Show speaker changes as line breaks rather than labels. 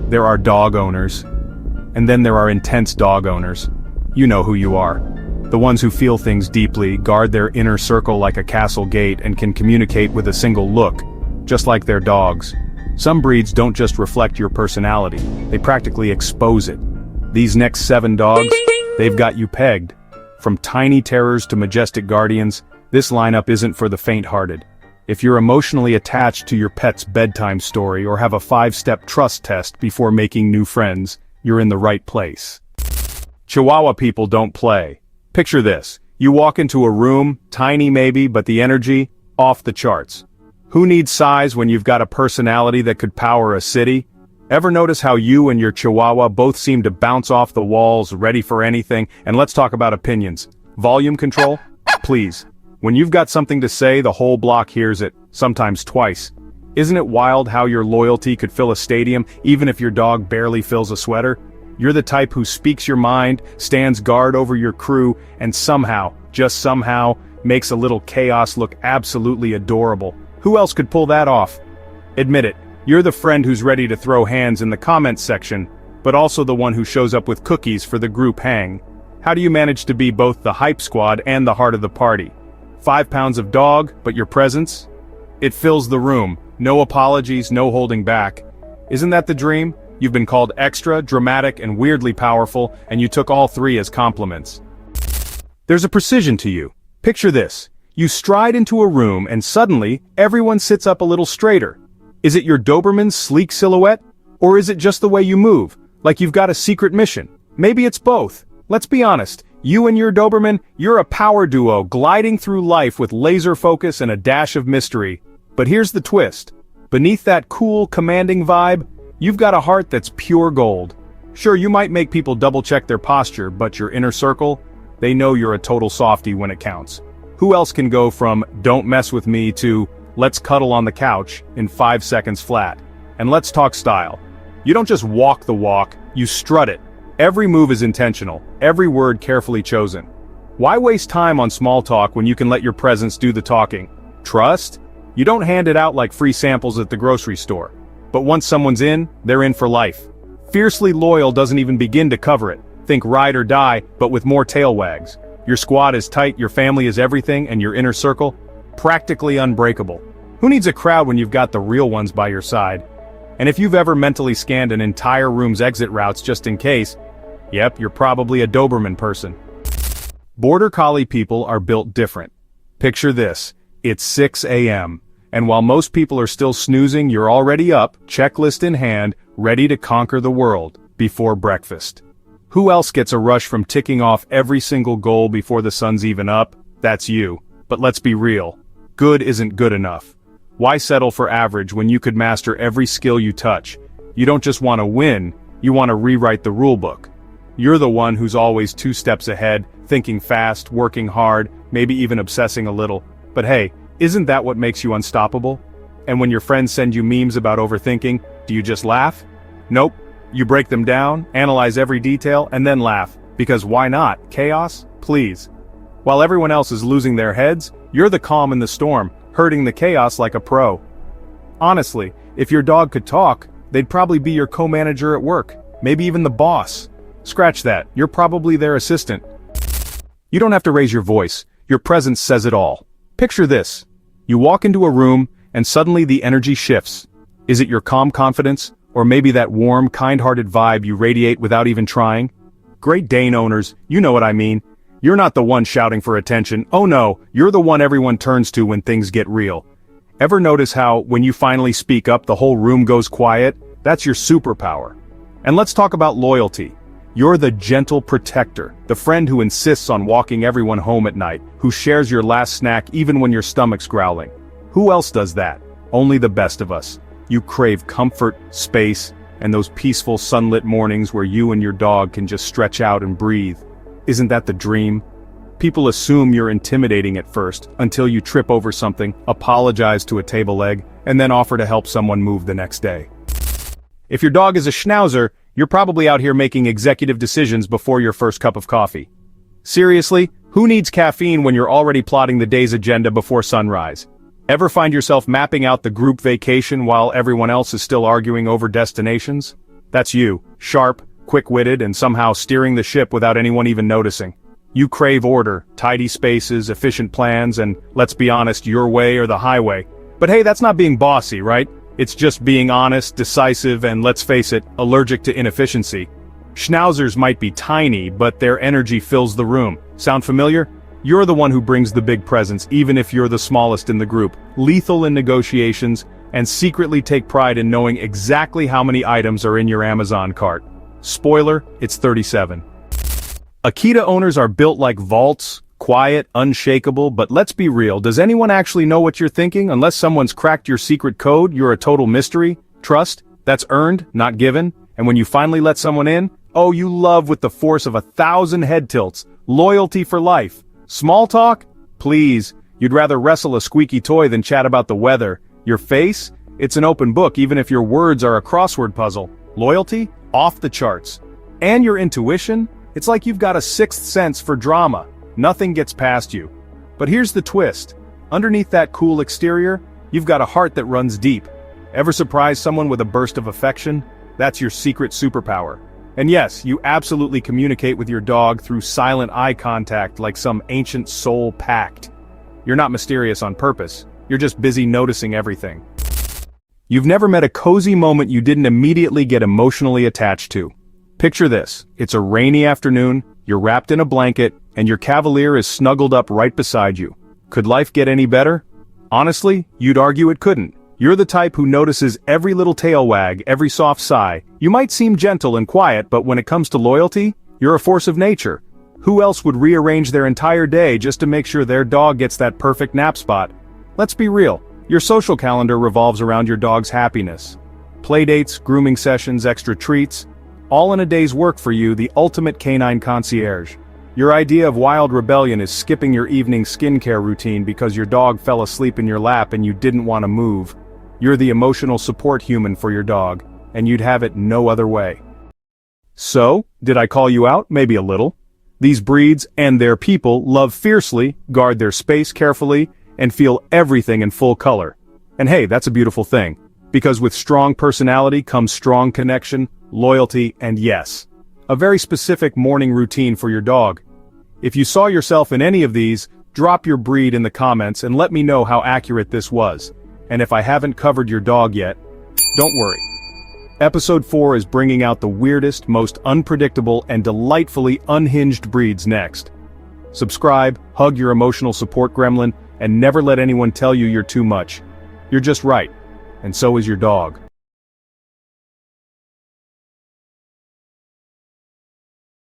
There are dog owners. And then there are intense dog owners. You know who you are. The ones who feel things deeply, guard their inner circle like a castle gate, and can communicate with a single look, just like their dogs. Some breeds don't just reflect your personality, they practically expose it. These next 7 dogs, they've got you pegged. From tiny terrors to majestic guardians, this lineup isn't for the faint-hearted. If you're emotionally attached to your pet's bedtime story or have a 5-step trust test before making new friends, you're in the right place. Chihuahua people don't play. Picture this. You walk into a room, tiny maybe, but the energy, off the charts. Who needs size when you've got a personality that could power a city? Ever notice how you and your Chihuahua both seem to bounce off the walls, ready for anything? And let's talk about opinions. Volume control? Please. When you've got something to say, the whole block hears it, sometimes twice. Isn't it wild how your loyalty could fill a stadium, even if your dog barely fills a sweater? You're the type who speaks your mind, stands guard over your crew, and somehow, just somehow, makes a little chaos look absolutely adorable. Who else could pull that off? Admit it, you're the friend who's ready to throw hands in the comments section, but also the one who shows up with cookies for the group hang. How do you manage to be both the hype squad and the heart of the party? 5 pounds of dog, but your presence? It fills the room. No apologies, no holding back. Isn't that the dream? You've been called extra, dramatic, and weirdly powerful, and you took all 3 as compliments. There's a precision to you. Picture this. You stride into a room and suddenly, everyone sits up a little straighter. Is it your Doberman's sleek silhouette? Or is it just the way you move, like you've got a secret mission? Maybe it's both. Let's be honest. You and your Doberman, you're a power duo gliding through life with laser focus and a dash of mystery. But here's the twist. Beneath that cool, commanding vibe, you've got a heart that's pure gold. Sure, you might make people double-check their posture, but your inner circle, they know you're a total softie when it counts. Who else can go from, don't mess with me, to, let's cuddle on the couch, in 5 seconds flat? And let's talk style. You don't just walk the walk, you strut it. Every move is intentional, every word carefully chosen. Why waste time on small talk when you can let your presence do the talking? Trust? You don't hand it out like free samples at the grocery store. But once someone's in, they're in for life. Fiercely loyal doesn't even begin to cover it. Think ride or die, but with more tail wags. Your squad is tight, your family is everything, and your inner circle? Practically unbreakable. Who needs a crowd when you've got the real ones by your side? And if you've ever mentally scanned an entire room's exit routes just in case, yep, you're probably a Doberman person. Border Collie people are built different. Picture this. It's 6 a.m. And while most people are still snoozing, you're already up, checklist in hand, ready to conquer the world, before breakfast. Who else gets a rush from ticking off every single goal before the sun's even up? That's you. But let's be real. Good isn't good enough. Why settle for average when you could master every skill you touch? You don't just want to win, you want to rewrite the rulebook. You're the one who's always 2 steps ahead, thinking fast, working hard, maybe even obsessing a little. But hey, isn't that what makes you unstoppable? And when your friends send you memes about overthinking, do you just laugh? Nope. You break them down, analyze every detail, and then laugh. Because why not? Chaos? Please. While everyone else is losing their heads, you're the calm in the storm, herding the chaos like a pro. Honestly, if your dog could talk, they'd probably be your co-manager at work, maybe even the boss. Scratch that, you're probably their assistant. You don't have to raise your voice, your presence says it all. Picture this. You walk into a room, and suddenly the energy shifts. Is it your calm confidence, or maybe that warm, kind-hearted vibe you radiate without even trying? Great Dane owners, you know what I mean. You're not the one shouting for attention, oh no, you're the one everyone turns to when things get real. Ever notice how, when you finally speak up, the whole room goes quiet? That's your superpower. And let's talk about loyalty. You're the gentle protector, the friend who insists on walking everyone home at night, who shares your last snack even when your stomach's growling. Who else does that? Only the best of us. You crave comfort, space, and those peaceful sunlit mornings where you and your dog can just stretch out and breathe. Isn't that the dream? People assume you're intimidating at first, until you trip over something, apologize to a table leg, and then offer to help someone move the next day. If your dog is a Schnauzer, you're probably out here making executive decisions before your first cup of coffee. Seriously, who needs caffeine when you're already plotting the day's agenda before sunrise? Ever find yourself mapping out the group vacation while everyone else is still arguing over destinations? That's you, sharp, quick-witted, and somehow steering the ship without anyone even noticing. You crave order, tidy spaces, efficient plans, and, let's be honest, your way or the highway. But hey, that's not being bossy, right? It's just being honest, decisive, and let's face it, allergic to inefficiency. Schnauzers might be tiny, but their energy fills the room. Sound familiar? You're the one who brings the big presents, even if you're the smallest in the group, lethal in negotiations, and secretly take pride in knowing exactly how many items are in your Amazon cart. Spoiler, it's 37. Akita owners are built like vaults, quiet, unshakable, but let's be real, does anyone actually know what you're thinking? Unless someone's cracked your secret code, you're a total mystery. Trust, that's earned, not given, and when you finally let someone in, oh, you love with the force of 1,000 head tilts. Loyalty for life. Small talk? Please, you'd rather wrestle a squeaky toy than chat about the weather. Your face? It's an open book even if your words are a crossword puzzle. Loyalty? Off the charts. And your intuition? It's like you've got a sixth sense for drama. Nothing gets past you. But here's the twist. Underneath that cool exterior, you've got a heart that runs deep. Ever surprise someone with a burst of affection? That's your secret superpower. And yes, you absolutely communicate with your dog through silent eye contact like some ancient soul pact. You're not mysterious on purpose. You're just busy noticing everything. You've never met a cozy moment you didn't immediately get emotionally attached to. Picture this, it's a rainy afternoon, you're wrapped in a blanket, and your Cavalier is snuggled up right beside you. Could life get any better? Honestly, you'd argue it couldn't. You're the type who notices every little tail wag, every soft sigh. You might seem gentle and quiet, but when it comes to loyalty, you're a force of nature. Who else would rearrange their entire day just to make sure their dog gets that perfect nap spot? Let's be real, your social calendar revolves around your dog's happiness. Playdates, grooming sessions, extra treats, all in a day's work for you, the ultimate canine concierge. Your idea of wild rebellion is skipping your evening skincare routine because your dog fell asleep in your lap and you didn't want to move. You're the emotional support human for your dog, and you'd have it no other way. So, did I call you out? Maybe a little. These breeds and their people love fiercely, guard their space carefully, and feel everything in full color. And hey, that's a beautiful thing. Because with strong personality comes strong connection, loyalty, and yes, a very specific morning routine for your dog. If you saw yourself in any of these, drop your breed in the comments and let me know how accurate this was. And if I haven't covered your dog yet, don't worry. Episode 4 is bringing out the weirdest, most unpredictable, and delightfully unhinged breeds next. Subscribe, hug your emotional support gremlin, and never let anyone tell you you're too much. You're just right. And so is your dog.